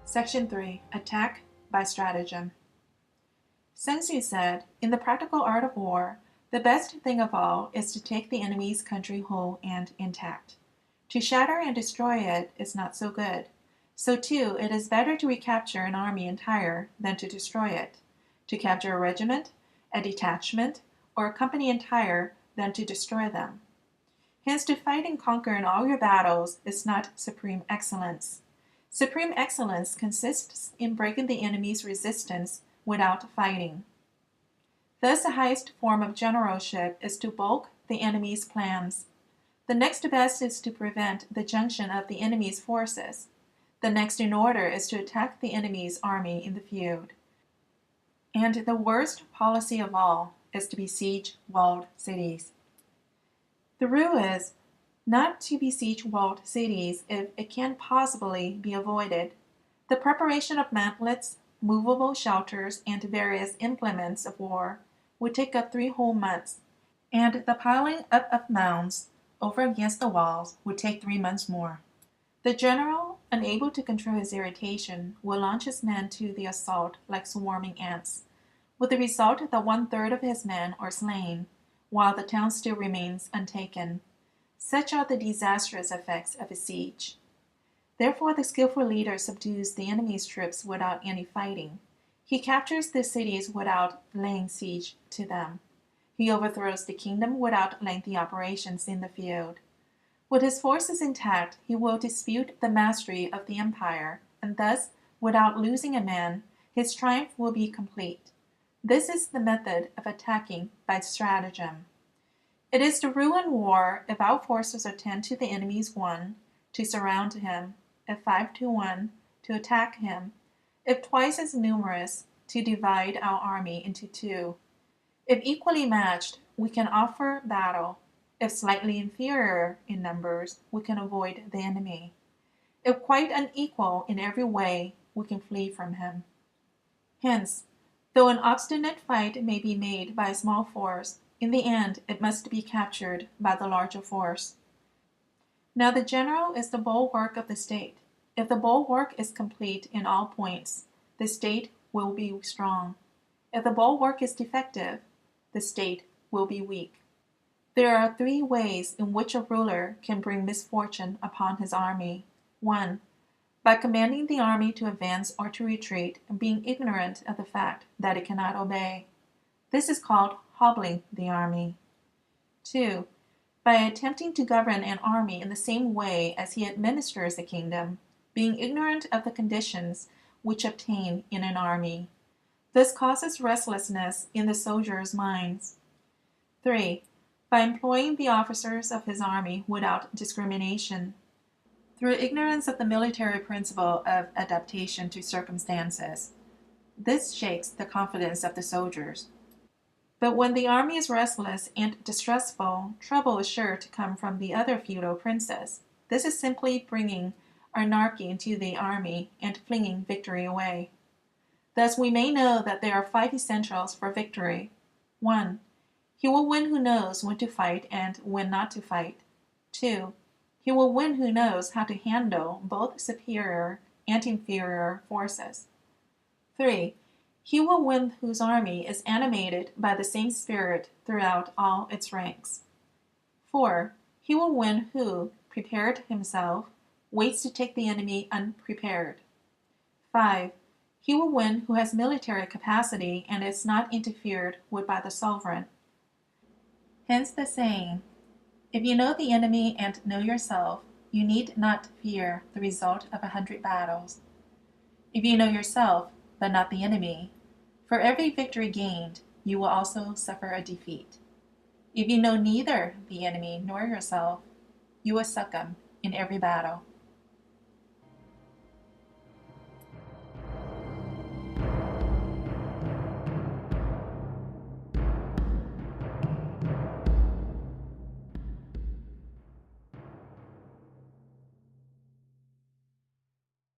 Section 3. Attack by Stratagem. Sun Tzu said, in the practical art of war, the best thing of all is to take the enemy's country whole and intact. To shatter and destroy it is not so good. So too, it is better to recapture an army entire than to destroy it. To capture a regiment, a detachment, or a company entire than to destroy them. Hence, to fight and conquer in all your battles is not supreme excellence. Supreme excellence consists in breaking the enemy's resistance without fighting. Thus, the highest form of generalship is to balk the enemy's plans. The next best is to prevent the junction of the enemy's forces. The next in order is to attack the enemy's army in the field. And the worst policy of all is to besiege walled cities. The rule is not to besiege walled cities if it can possibly be avoided. The preparation of mantlets, movable shelters, and various implements of war would take up 3 whole months, and the piling up of mounds over against the walls would take 3 months more. The general, unable to control his irritation, will launch his men to the assault like swarming ants, with the result that 1/3 of his men are slain, while the town still remains untaken. Such are the disastrous effects of a siege. Therefore, the skillful leader subdues the enemy's troops without any fighting. He captures the cities without laying siege to them. He overthrows the kingdom without lengthy operations in the field. With his forces intact, he will dispute the mastery of the empire, and thus, without losing a man, his triumph will be complete. This is the method of attacking by stratagem. It is to ruin war if our forces are 10 to the enemy's 1, to surround him, if 5 to 1, to attack him, if twice as numerous, to divide our army into 2. If equally matched, we can offer battle. If slightly inferior in numbers, we can avoid the enemy. If quite unequal in every way, we can flee from him. Hence, though an obstinate fight may be made by a small force, in the end it must be captured by the larger force. Now the general is the bulwark of the state. If the bulwark is complete in all points, the state will be strong. If the bulwark is defective, the state will be weak. There are 3 ways in which a ruler can bring misfortune upon his army. 1. By commanding the army to advance or to retreat, and being ignorant of the fact that it cannot obey. This is called hobbling the army. 2. By attempting to govern an army in the same way as he administers the kingdom, being ignorant of the conditions which obtain in an army. This causes restlessness in the soldiers' minds. 3. By employing the officers of his army without discrimination, through ignorance of the military principle of adaptation to circumstances. This shakes the confidence of the soldiers. But when the army is restless and distrustful, trouble is sure to come from the other feudal princes. This is simply bringing anarchy into the army and flinging victory away. Thus we may know that there are 5 essentials for victory. 1. He will win who knows when to fight and when not to fight. 2. He will win who knows how to handle both superior and inferior forces. 3. He will win whose army is animated by the same spirit throughout all its ranks. 4. He will win who, prepared himself, waits to take the enemy unprepared. 5. He will win who has military capacity and is not interfered with by the sovereign. Hence the saying, if you know the enemy and know yourself, you need not fear the result of 100 battles. If you know yourself, but not the enemy, for every victory gained, you will also suffer a defeat. If you know neither the enemy nor yourself, you will succumb in every battle.